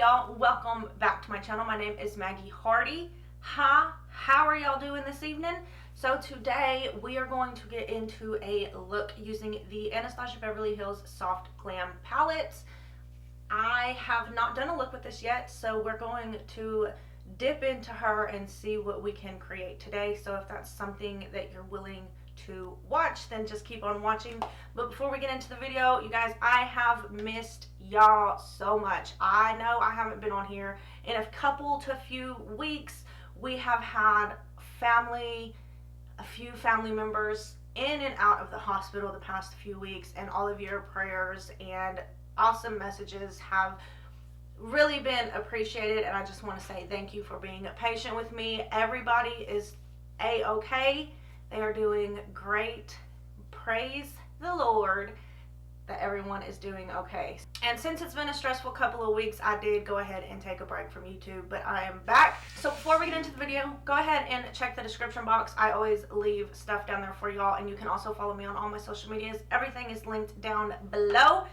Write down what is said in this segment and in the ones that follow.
y'all? Welcome back to my channel. My name is Maggie Hardy. Hi, how are y'all doing this evening? So today we are going to get into a look using the Anastasia Beverly Hills Soft Glam palette. I have not done a look with this yet, so we're going to dip into her and see what we can create today. So if that's something that you're willing to watch, then just keep on watching. But before we get into the video, you guys, I have missed y'all so much. I know I haven't been on here in a couple to few weeks. We have had a few family members in and out of the hospital the past few weeks, and all of your prayers and awesome messages have really been appreciated, and I just want to say thank you for being patient with me. Everybody is a-okay. They are doing great. Praise the Lord that everyone is doing okay. And since it's been a stressful couple of weeks, I did go ahead and take a break from YouTube, but I am back. So before we get into the video, go ahead and check the description box. I always leave stuff down there for y'all, and you can also follow me on all my social medias. Everything is linked down below.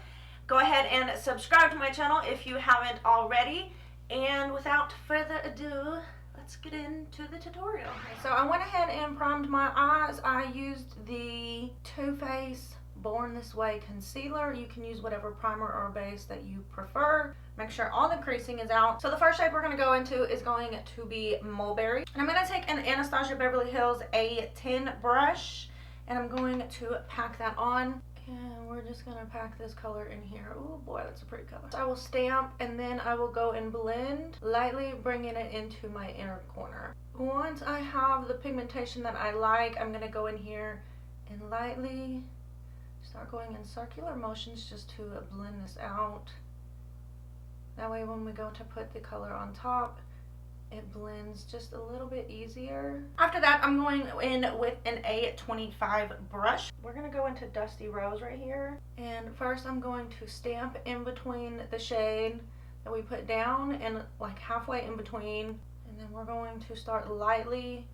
Go ahead and subscribe to my channel if you haven't already. And without further ado, let's get into the tutorial. Okay, so I went ahead and primed my eyes. I used the Too Faced Born This Way concealer. You can use whatever primer or base that you prefer. Make sure all the creasing is out. So the first shade we're going to go into is going to be Mulberry. And I'm going to take an Anastasia Beverly Hills A10 brush, and I'm going to pack that on. And we're just going to pack this color in here. Oh boy, that's a pretty color. So I will stamp, and then I will go and blend, lightly bringing it into my inner corner. Once I have the pigmentation that I like, I'm going to go in here and lightly start going in circular motions just to blend this out. That way when we go to put the color on top, it blends just a little bit easier. After that, I'm going in with an A25 brush. We're going to go into Dusty Rose right here. And first I'm going to stamp in between the shade that we put down and like halfway in between. And then we're going to start lightly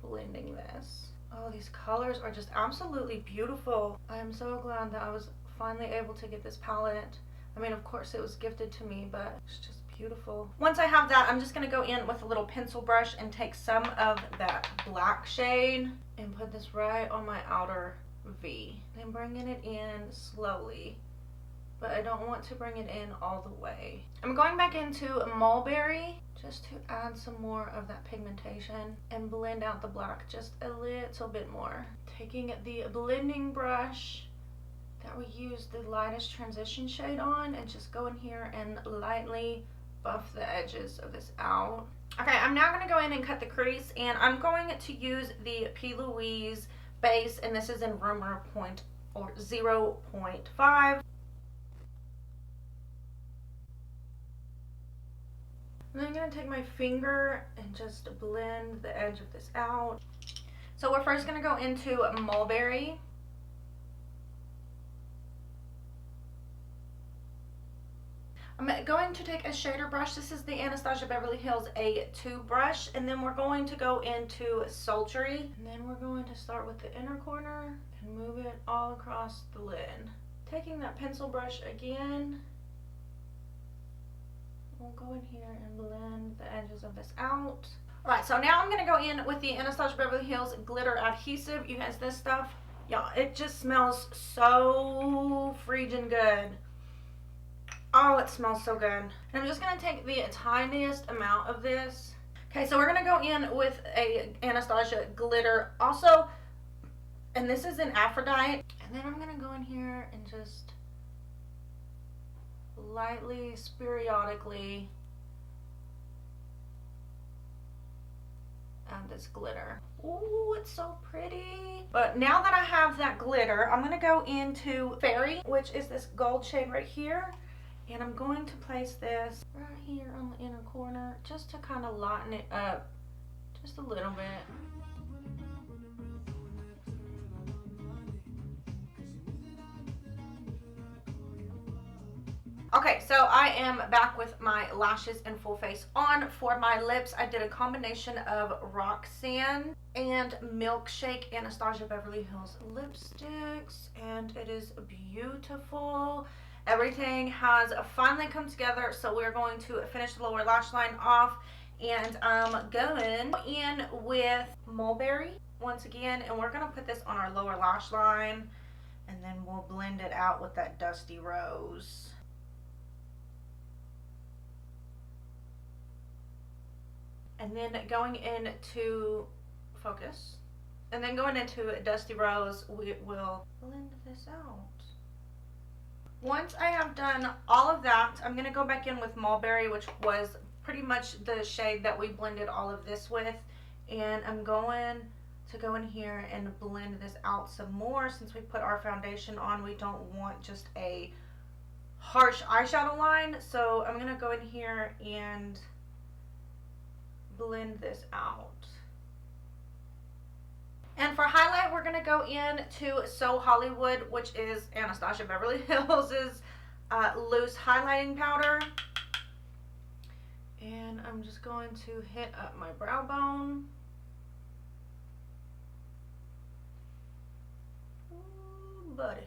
blending this. Oh, these colors are just absolutely beautiful. I am so glad that I was finally able to get this palette. I mean, of course it was gifted to me, but it's just beautiful. Once I have that, I'm just going to go in with a little pencil brush and take some of that black shade and put this right on my outer V. Then bringing it in slowly, but I don't want to bring it in all the way. I'm going back into Mulberry just to add some more of that pigmentation and blend out the black just a little bit more. Taking the blending brush that we used the lightest transition shade on and just go in here and lightly buff the edges of this out. Okay, I'm now going to go in and cut the crease, and I'm going to use the P. Louise base, and this is in Rumor 0.5. And I'm going to take my finger and just blend the edge of this out. So we're first going to go into Mulberry. I'm going to take a shader brush. This is the Anastasia Beverly Hills A2 brush, and then we're going to go into Sultry, and then we're going to start with the inner corner and move it all across the lid. Taking that pencil brush again, we'll go in here and blend the edges of this out. Alright, so now I'm going to go in with the Anastasia Beverly Hills glitter adhesive. You guys, this stuff, y'all, it just smells so freaking good. Oh, it smells so good. And I'm just going to take the tiniest amount of this. Okay, so we're going to go in with a Anastasia glitter also. And this is an Aphrodite. And then I'm going to go in here and just lightly, periodically add this glitter. Ooh, it's so pretty. But now that I have that glitter, I'm going to go into Fairy, which is this gold shade right here. And I'm going to place this right here on the inner corner just to kind of lighten it up just a little bit. Okay, so I am back with my lashes and full face on. For my lips, I did a combination of Roxanne and Milkshake Anastasia Beverly Hills lipsticks, and it is beautiful. Everything has finally come together, so we're going to finish the lower lash line off, and I'm going in with mulberry once again, and we're going to put this on our lower lash line, and then we'll blend it out with that dusty rose. And then going into focus, and then going into Dusty Rose, we will blend this out. Once I have done all of that, I'm going to go back in with Mulberry, which was pretty much the shade that we blended all of this with. And I'm going to go in here and blend this out some more. Since we put our foundation on, we don't want just a harsh eyeshadow line. So I'm going to go in here and blend this out. And for highlight, we're going to go into So Hollywood, which is Anastasia Beverly Hills' loose highlighting powder. And I'm just going to hit up my brow bone. Ooh, buddy.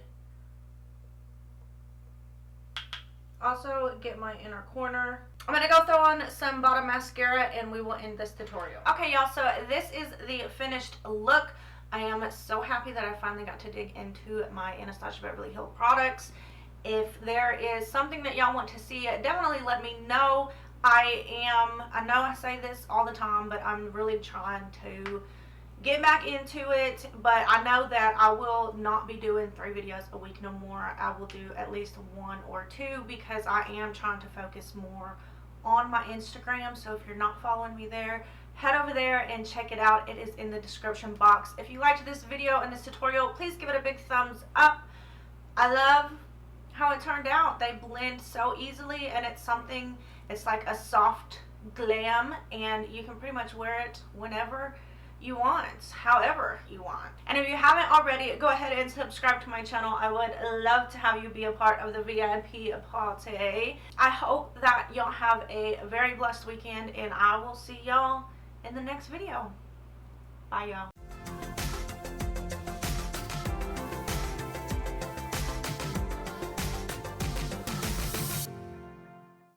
Also get my inner corner. I'm going to go throw on some bottom mascara and we will end this tutorial. Okay, y'all, so this is the finished look. I am so happy that I finally got to dig into my Anastasia Beverly Hills products. If there is something that y'all want to see, definitely let me know. I know I say this all the time, but I'm really trying to get back into it, but I know that I will not be doing 3 videos a week no more. I will do at least 1 or 2 because I am trying to focus more on my Instagram. So if you're not following me there, head over there and check it out. It is in the description box. If you liked this video and this tutorial, please give it a big thumbs up. I love how it turned out. They blend so easily, and it's like a soft glam, and you can pretty much wear it whenever you want, however you want. And if you haven't already, go ahead and subscribe to my channel. I would love to have you be a part of the VIP party. I hope that y'all have a very blessed weekend, and I will see y'all in the next video. Bye, y'all.